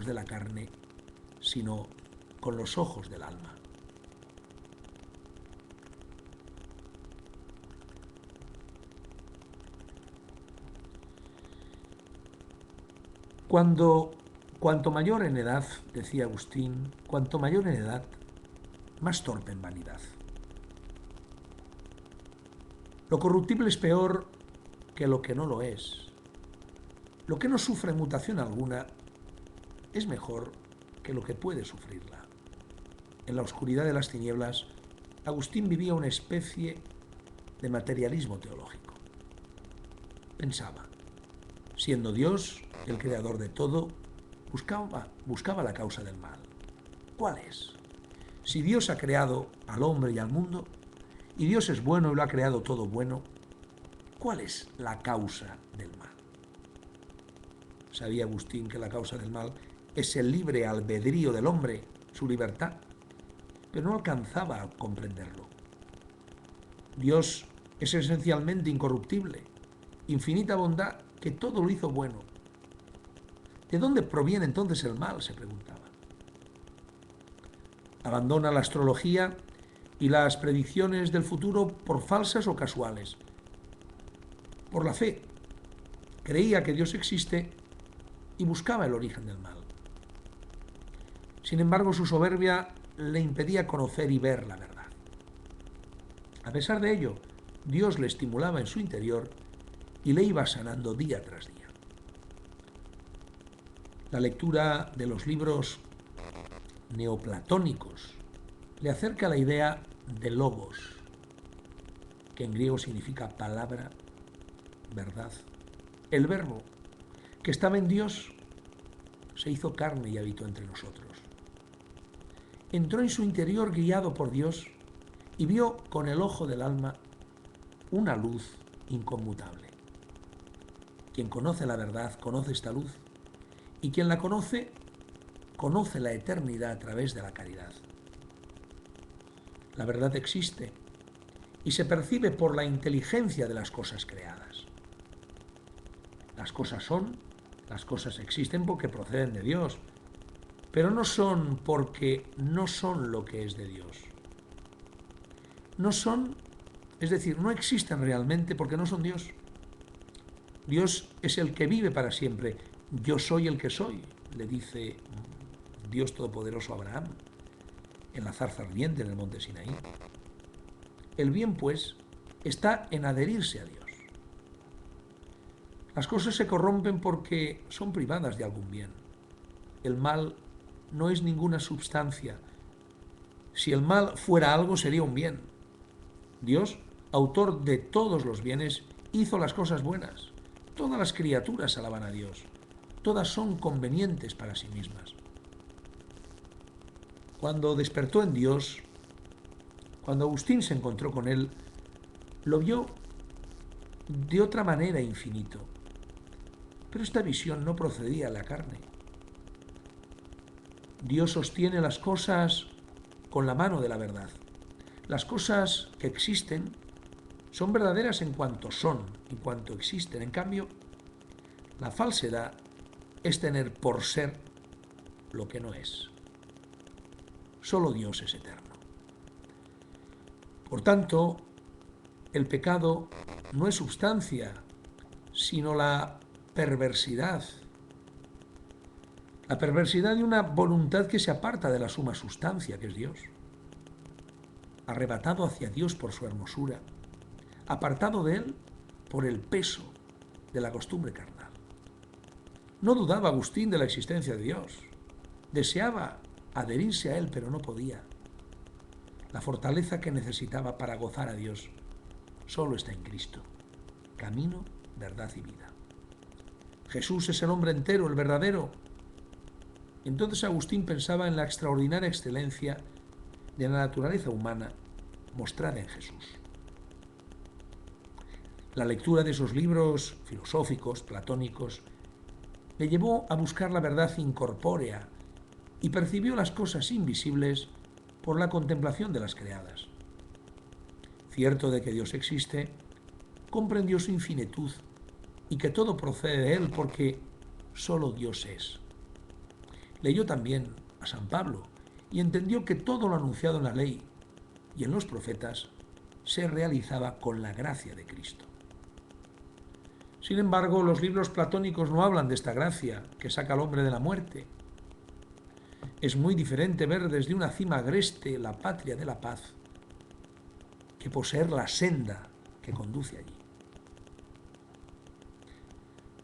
ojos de la carne, sino con los ojos del alma. Cuanto mayor en edad, decía Agustín, cuanto mayor en edad, más torpe en vanidad. Lo corruptible es peor que lo que no lo es. Lo que no sufre mutación alguna es mejor que lo que puede sufrirla. En la oscuridad de las tinieblas, Agustín vivía una especie de materialismo teológico. Pensaba, siendo Dios el creador de todo, buscaba la causa del mal. ¿Cuál es? Si Dios ha creado al hombre y al mundo, y Dios es bueno y lo ha creado todo bueno, ¿cuál es la causa del mal? Sabía Agustín que la causa del mal es el libre albedrío del hombre, su libertad, pero no alcanzaba a comprenderlo. Dios es esencialmente incorruptible, infinita bondad, que todo lo hizo bueno. ¿De dónde proviene entonces el mal?, se preguntaba. Abandona la astrología y las predicciones del futuro por falsas o casuales. Por la fe, creía que Dios existe y buscaba el origen del mal. Sin embargo, su soberbia le impedía conocer y ver la verdad. A pesar de ello, Dios le estimulaba en su interior y le iba sanando día tras día. La lectura de los libros neoplatónicos le acerca la idea de logos, que en griego significa palabra, verdad. El verbo, que estaba en Dios, se hizo carne y habitó entre nosotros. Entró en su interior guiado por Dios y vio con el ojo del alma una luz inconmutable. Quien conoce la verdad conoce esta luz, y quien la conoce, conoce la eternidad a través de la caridad. La verdad existe y se percibe por la inteligencia de las cosas creadas. Las cosas son, las cosas existen porque proceden de Dios, pero no son porque no son lo que es de Dios. No son, es decir, no existen realmente porque no son Dios. Dios es el que vive para siempre. Yo soy el que soy, le dice Dios Todopoderoso a Abraham en la zarza ardiente en el monte Sinaí. El bien, pues, está en adherirse a Dios. Las cosas se corrompen porque son privadas de algún bien. El mal no es ninguna substancia. Si el mal fuera algo, sería un bien. Dios, autor de todos los bienes, hizo las cosas buenas. Todas las criaturas alaban a Dios. Todas son convenientes para sí mismas. Cuando despertó en Dios, cuando Agustín se encontró con él, lo vio de otra manera infinito. Pero esta visión no procedía de la carne. Dios sostiene las cosas con la mano de la verdad. Las cosas que existen son verdaderas en cuanto son, en cuanto existen. En cambio, la falsedad es tener por ser lo que no es. Solo Dios es eterno. Por tanto, el pecado no es substancia, sino la perversidad. La perversidad de una voluntad que se aparta de la suma sustancia, que es Dios. Arrebatado hacia Dios por su hermosura, apartado de Él por el peso de la costumbre carnal. No dudaba Agustín de la existencia de Dios. Deseaba adherirse a Él, pero no podía. La fortaleza que necesitaba para gozar a Dios solo está en Cristo. Camino, verdad y vida. Jesús es el hombre entero, el verdadero. Entonces Agustín pensaba en la extraordinaria excelencia de la naturaleza humana mostrada en Jesús. La lectura de esos libros filosóficos, platónicos, le llevó a buscar la verdad incorpórea y percibió las cosas invisibles por la contemplación de las creadas. Cierto de que Dios existe, comprendió su infinitud y que todo procede de Él porque solo Dios es. Leyó también a San Pablo y entendió que todo lo anunciado en la ley y en los profetas se realizaba con la gracia de Cristo. Sin embargo, los libros platónicos no hablan de esta gracia que saca al hombre de la muerte. Es muy diferente ver desde una cima agreste la patria de la paz que poseer la senda que conduce allí.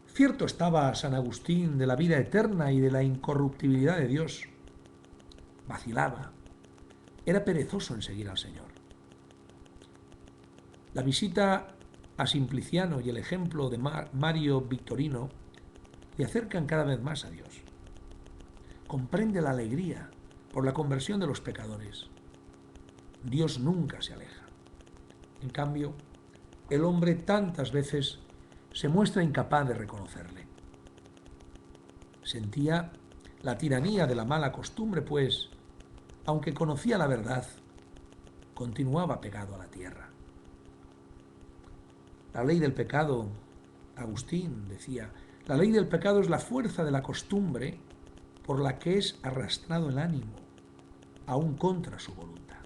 Cierto estaba San Agustín de la vida eterna y de la incorruptibilidad de Dios. Vacilaba, era perezoso en seguir al Señor. La visita a Simpliciano y el ejemplo de Mario Victorino le acercan cada vez más a Dios. Comprende la alegría por la conversión de los pecadores. Dios nunca se aleja. En cambio, el hombre tantas veces se muestra incapaz de reconocerle. Sentía la tiranía de la mala costumbre, pues, aunque conocía la verdad, continuaba pegado a la tierra. La ley del pecado, Agustín decía, la ley del pecado es la fuerza de la costumbre por la que es arrastrado el ánimo, aún contra su voluntad.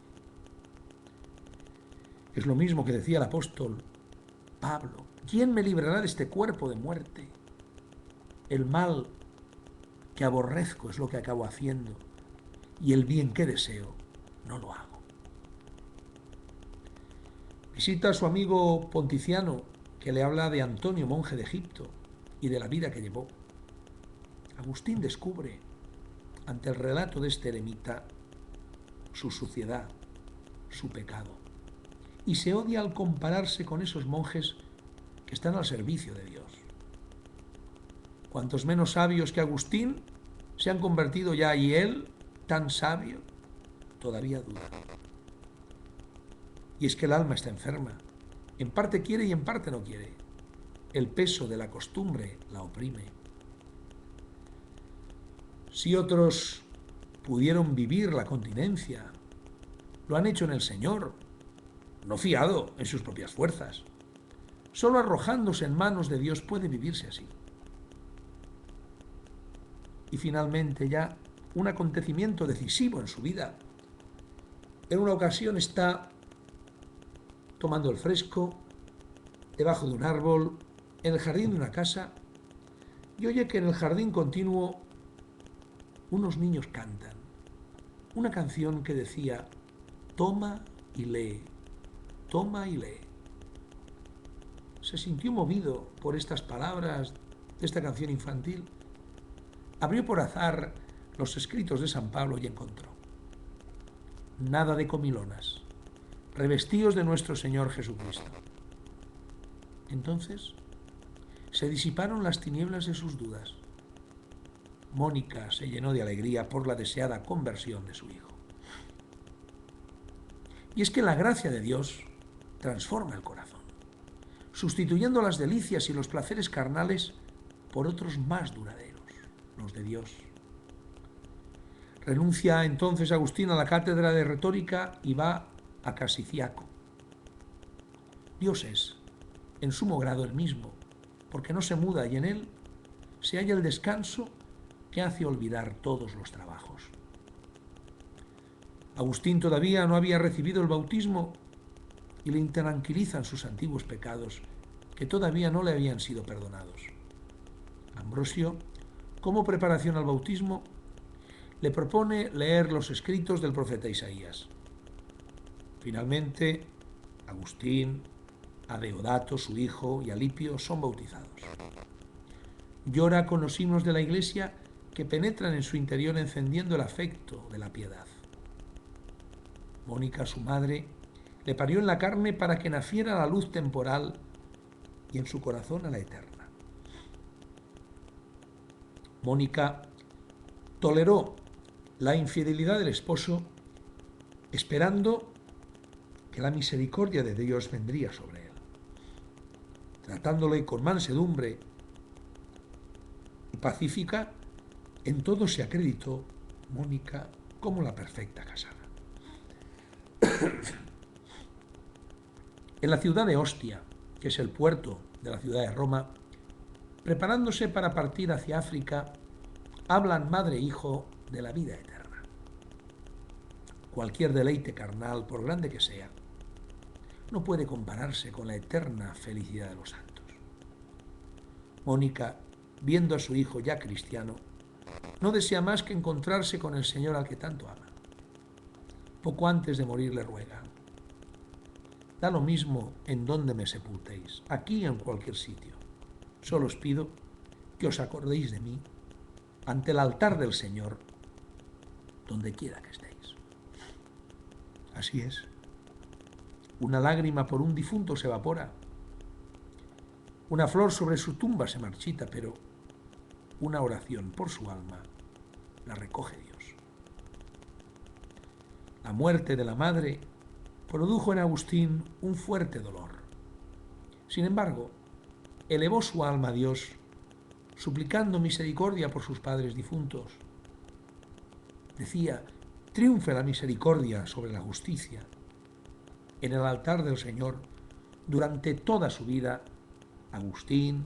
Es lo mismo que decía el apóstol Pablo, ¿quién me librará de este cuerpo de muerte? El mal que aborrezco es lo que acabo haciendo, y el bien que deseo no lo hago. Visita a su amigo Ponticiano, que le habla de Antonio, monje de Egipto, y de la vida que llevó. Agustín descubre, ante el relato de este eremita, su suciedad, su pecado, y se odia al compararse con esos monjes que están al servicio de Dios. Cuantos menos sabios que Agustín se han convertido ya, y él, tan sabio, todavía duda. Y es que el alma está enferma. En parte quiere y en parte no quiere. El peso de la costumbre la oprime. Si otros pudieron vivir la continencia, lo han hecho en el Señor, no fiado en sus propias fuerzas. Solo arrojándose en manos de Dios puede vivirse así. Y finalmente ya un acontecimiento decisivo en su vida. En una ocasión está tomando el fresco debajo de un árbol, en el jardín de una casa, y oye que en el jardín continuo unos niños cantan una canción que decía: toma y lee, toma y lee. Se sintió movido por estas palabras de esta canción infantil. Abrió por azar los escritos de San Pablo y encontró: nada de comilonas, revestíos de nuestro Señor Jesucristo. Entonces se disiparon las tinieblas de sus dudas. Mónica se llenó de alegría por la deseada conversión de su hijo. Y es que la gracia de Dios transforma el corazón, sustituyendo las delicias y los placeres carnales por otros más duraderos, los de Dios. Renuncia entonces Agustín a la cátedra de retórica y va a Casiciaco. Dios es, en sumo grado, el mismo, porque no se muda, y en él se halla el descanso que hace olvidar todos los trabajos. Agustín todavía no había recibido el bautismo y le intranquilizan sus antiguos pecados, que todavía no le habían sido perdonados. Ambrosio, como preparación al bautismo, le propone leer los escritos del profeta Isaías. Finalmente, Agustín, a Deodato, su hijo, y Alipio son bautizados. Llora con los himnos de la Iglesia que penetran en su interior encendiendo el afecto de la piedad. Mónica, su madre, le parió en la carne para que naciera la luz temporal y en su corazón a la eterna. Mónica toleró la infidelidad del esposo esperando que la misericordia de Dios vendría sobre él. Tratándole con mansedumbre y pacífica, en todo se acreditó Mónica como la perfecta casada. En la ciudad de Ostia, que es el puerto de la ciudad de Roma, preparándose para partir hacia África, hablan madre e hijo de la vida eterna. Cualquier deleite carnal, por grande que sea, no puede compararse con la eterna felicidad de los santos. Mónica, viendo a su hijo ya cristiano, no desea más que encontrarse con el Señor al que tanto ama. Poco antes de morir le ruega: da lo mismo en donde me sepultéis, aquí o en cualquier sitio. Solo os pido que os acordéis de mí ante el altar del Señor, donde quiera que estéis. Así es. Una lágrima por un difunto se evapora. Una flor sobre su tumba se marchita, pero una oración por su alma la recoge Dios. La muerte de la madre produjo en Agustín un fuerte dolor. Sin embargo, elevó su alma a Dios, suplicando misericordia por sus padres difuntos. Decía: triunfe la misericordia sobre la justicia. En el altar del Señor, durante toda su vida, Agustín,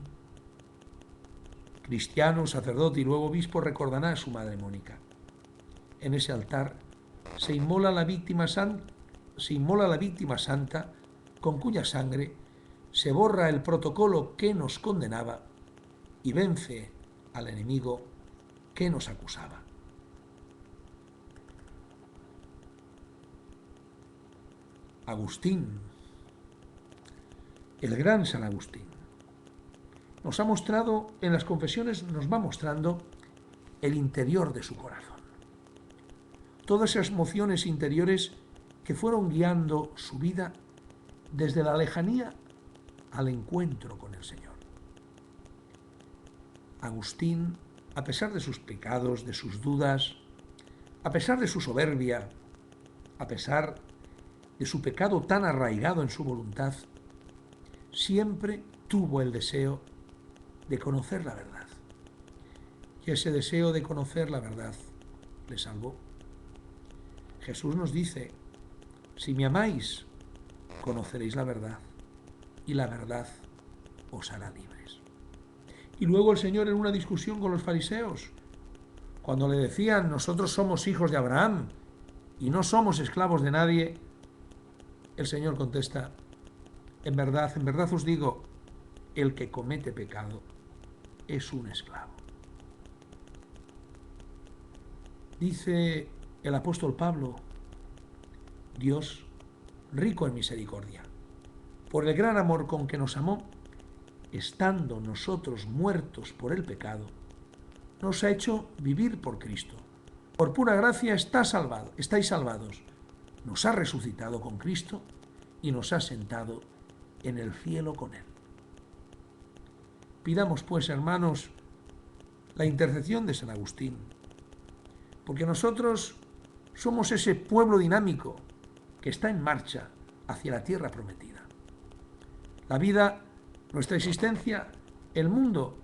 cristiano, sacerdote y luego obispo, recordará a su madre Mónica. En ese altar se inmola la víctima santa con cuya sangre se borra el protocolo que nos condenaba y vence al enemigo que nos acusaba. Agustín, el gran San Agustín, nos ha mostrado, en las confesiones nos va mostrando el interior de su corazón. Todas esas emociones interiores que fueron guiando su vida desde la lejanía al encuentro con el Señor. Agustín, a pesar de sus pecados, de sus dudas, a pesar de su soberbia, a pesar de su pecado tan arraigado en su voluntad, siempre tuvo el deseo de conocer la verdad. Y ese deseo de conocer la verdad le salvó. Jesús nos dice: si me amáis, conoceréis la verdad, y la verdad os hará libres. Y luego el Señor, en una discusión con los fariseos, cuando le decían: nosotros somos hijos de Abraham y no somos esclavos de nadie, el Señor contesta: en verdad os digo, el que comete pecado es un esclavo. Dice el apóstol Pablo: Dios, rico en misericordia, por el gran amor con que nos amó, estando nosotros muertos por el pecado, nos ha hecho vivir por Cristo. Por pura gracia estáis salvados. Nos ha resucitado con Cristo y nos ha sentado en el cielo con Él. Pidamos, pues, hermanos, la intercesión de San Agustín, porque nosotros somos ese pueblo dinámico que está en marcha hacia la tierra prometida. La vida, nuestra existencia, el mundo,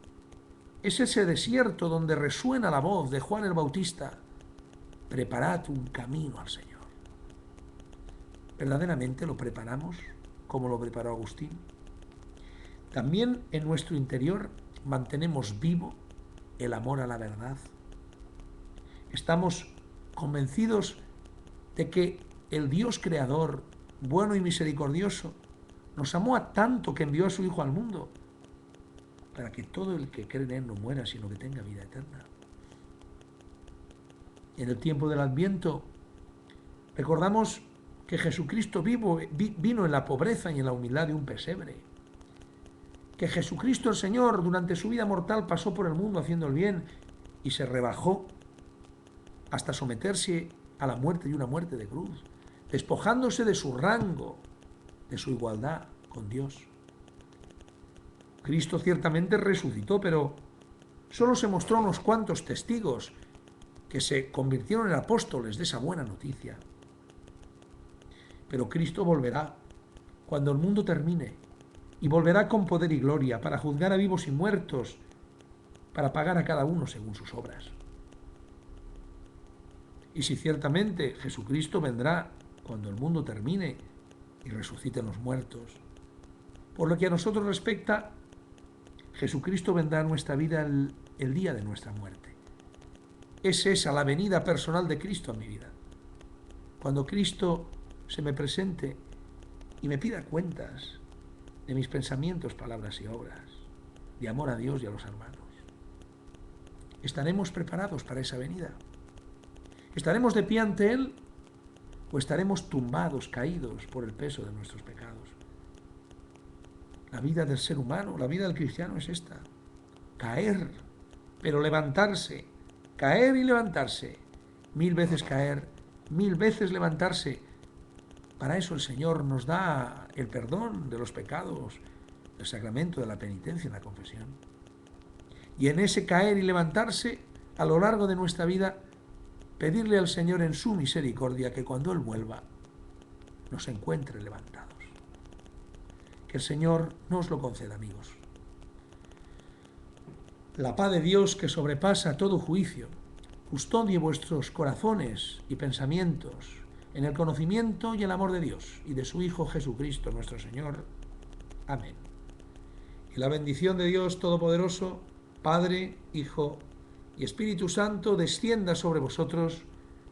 es ese desierto donde resuena la voz de Juan el Bautista: preparad un camino al Señor. ¿Verdaderamente lo preparamos como lo preparó Agustín? También en nuestro interior mantenemos vivo el amor a la verdad. Estamos convencidos de que el Dios creador, bueno y misericordioso, nos amó a tanto que envió a su Hijo al mundo, para que todo el que cree en Él no muera, sino que tenga vida eterna. En el tiempo del Adviento recordamos que Jesucristo vino en la pobreza y en la humildad de un pesebre, que Jesucristo el Señor durante su vida mortal pasó por el mundo haciendo el bien y se rebajó hasta someterse a la muerte y una muerte de cruz, despojándose de su rango, de su igualdad con Dios. Cristo ciertamente resucitó, pero solo se mostró a unos cuantos testigos que se convirtieron en apóstoles de esa buena noticia. Pero Cristo volverá cuando el mundo termine, y volverá con poder y gloria para juzgar a vivos y muertos, para pagar a cada uno según sus obras. Y si ciertamente Jesucristo vendrá cuando el mundo termine y resuciten los muertos, por lo que a nosotros respecta, Jesucristo vendrá a nuestra vida el día de nuestra muerte. es esa la venida personal de Cristo a mi vida. Cuando Cristo se me presente y me pida cuentas de mis pensamientos, palabras y obras, de amor a Dios y a los hermanos. ¿Estaremos preparados para esa venida? ¿Estaremos de pie ante Él o estaremos tumbados, caídos por el peso de nuestros pecados? La vida del ser humano, la vida del cristiano es esta: caer, pero levantarse, caer y levantarse, 1000 veces caer, 1000 veces levantarse. Para eso el Señor nos da el perdón de los pecados, el sacramento de la penitencia en la confesión. Y en ese caer y levantarse, a lo largo de nuestra vida, pedirle al Señor en su misericordia que cuando Él vuelva nos encuentre levantados. Que el Señor nos lo conceda, amigos. La paz de Dios, que sobrepasa todo juicio, custodie vuestros corazones y pensamientos en el conocimiento y el amor de Dios y de su Hijo Jesucristo nuestro Señor. Amén. Y la bendición de Dios Todopoderoso, Padre, Hijo y Espíritu Santo, descienda sobre vosotros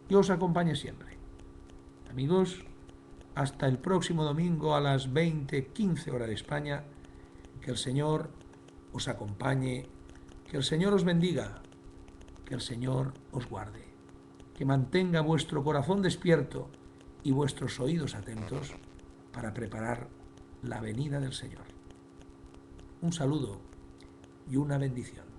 y os acompañe siempre. Amigos, hasta el próximo domingo a las 20:15 hora de España. Que el Señor os acompañe, que el Señor os bendiga, que el Señor os guarde, que mantenga vuestro corazón despierto y vuestros oídos atentos para preparar la venida del Señor. Un saludo y una bendición.